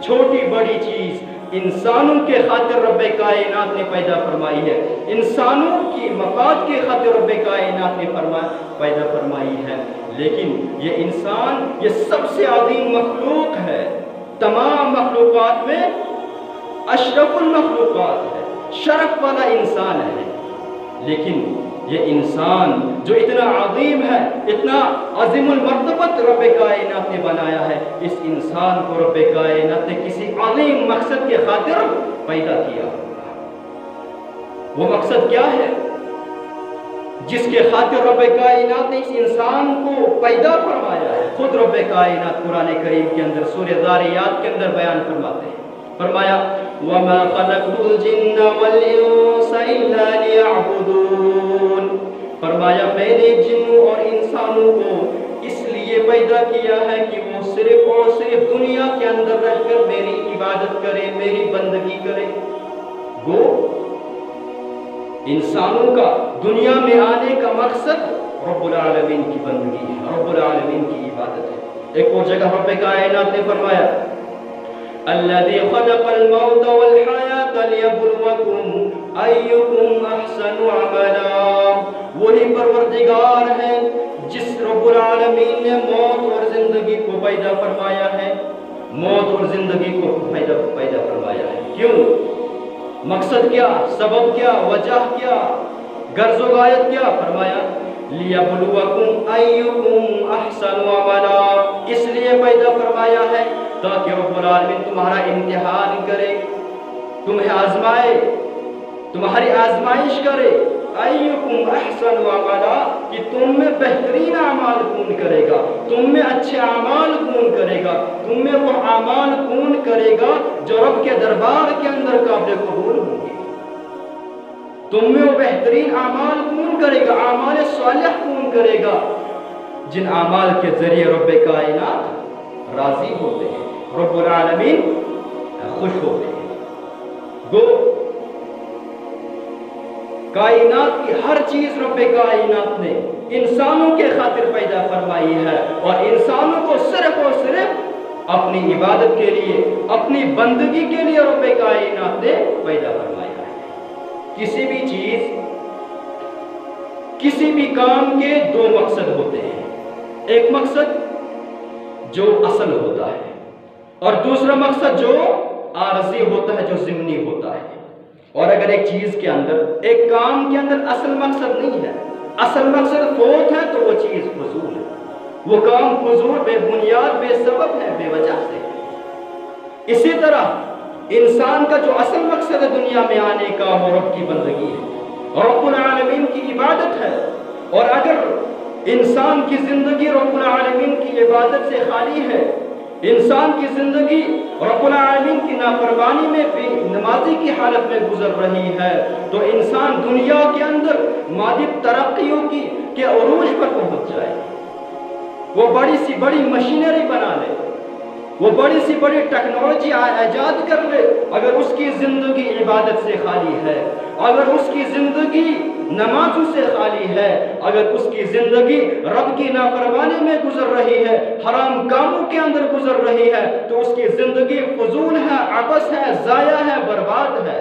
چھوٹی بڑی چیز انسانوں کے خاطر رب کائنات نے پیدا فرمائی ہے، انسانوں کی مفاد کے خاطر رب کائنات نے پیدا فرمائی ہے۔ لیکن یہ انسان یہ سب سے عظیم مخلوق ہے، تمام مخلوقات میں اشرف المخلوقات ہے، شرف والا انسان ہے۔ لیکن یہ انسان جو اتنا عظیم ہے، اتنا عظیم المرتبت رب کائنات نے بنایا ہے، اس انسان کو رب کائنات نے کسی عظیم مقصد کے خاطر پیدا کیا۔ وہ مقصد کیا ہے جس کے خاطر رب کائنات نے اس انسان کو پیدا فرمایا ہے؟ خود رب کائنات قرآن کریم کے اندر سورہ ذاریات کے اندر بیان فرماتے ہیں، فرمایا وَمَا خَلَقْتُ الْجِنَّ وَالْإِنسَ إِلَّا لِيَعْبُدُونَ، فرمایا میں نے جنوں اور انسانوں کو اس لیے پیدا کیا ہے کہ وہ صرف اور صرف دنیا کے اندر رہ کر میری عبادت کرے، میری بندگی کرے۔ گو انسانوں کا دنیا میں آنے کا مقصد رب العالمین کی بندگی ہے، رب العالمین کی عبادت ہے۔ ایک اور جگہ رب کائنات نے فرمایا الذي خلق الموت والحیاة ليبلوکم ایکم احسن عملا، وہی پروردگار ہے جس رب العالمین نے موت اور زندگی کو پیدا فرمایا ہے، موت اور زندگی کو پیدا فرمایا ہے۔ کیوں؟ مقصد کیا، سبب کیا، وجہ کیا، غرض و غایت کیا؟ فرمایا لیبلوکم ایکم احسن عملا، اس لیے پیدا فرمایا ہے تاکہ رب العالمین تمہارا امتحان کرے، تمہیں آزمائے، تمہاری آزمائش کرے۔ ایکم احسن عملا، کہ تم میں بہترین اعمال کون کرے گا، تم میں اچھے اعمال کون کرے گا، تم میں وہ اعمال کون کرے گا جو رب کے دربار کے اندر قابل قبول ہوں گے، تم میں وہ بہترین اعمال کون کرے گا، اعمال صالح کون کرے گا جن اعمال کے ذریعے رب کائنات راضی ہوتے ہیں، رب العالمین خوش ہوتے ہیں۔ گو کائنات کی ہر چیز رب کائنات نے انسانوں کے خاطر پیدا فرمائی ہے، اور انسانوں کو صرف اور صرف اپنی عبادت کے لیے، اپنی بندگی کے لیے رب کائنات نے پیدا فرمایا ہے۔ کسی بھی چیز، کسی بھی کام کے دو مقصد ہوتے ہیں، ایک مقصد جو اصل ہوتا ہے، اور دوسرا مقصد جو عارضی ہوتا ہے، جو ضمنی ہوتا ہے۔ اور اگر ایک چیز کے اندر، ایک کام کے اندر اصل مقصد نہیں ہے، اصل مقصد فوت ہے، تو وہ چیز فضول ہے، وہ کام فضول، بے بنیاد، بے سبب ہے، بے وجہ سے۔ اسی طرح انسان کا جو اصل مقصد ہے دنیا میں آنے کا، وہ رب کی بندگی ہے، رب العالمین کی عبادت ہے۔ اور اگر انسان کی زندگی رب العالمین کی عبادت سے خالی ہے، انسان کی زندگی رب العالمین کی نافرمانی میں بے نمازی کی حالت میں گزر رہی ہے، تو انسان دنیا کے اندر مادی ترقیوں کے عروج پر پہنچ جائے، وہ بڑی سی بڑی مشینری بنا لے، وہ بڑی سی بڑی ٹیکنالوجی ایجاد کر لے، اگر اس کی زندگی عبادت سے خالی ہے، اگر اس کی زندگی نمازوں سے خالی ہے، اگر اس کی زندگی رب کی نافرمانی میں گزر رہی ہے، حرام کاموں کے اندر گزر رہی ہے، تو اس کی زندگی فضول ہے، عبث ہے، ضائع ہے، برباد ہے۔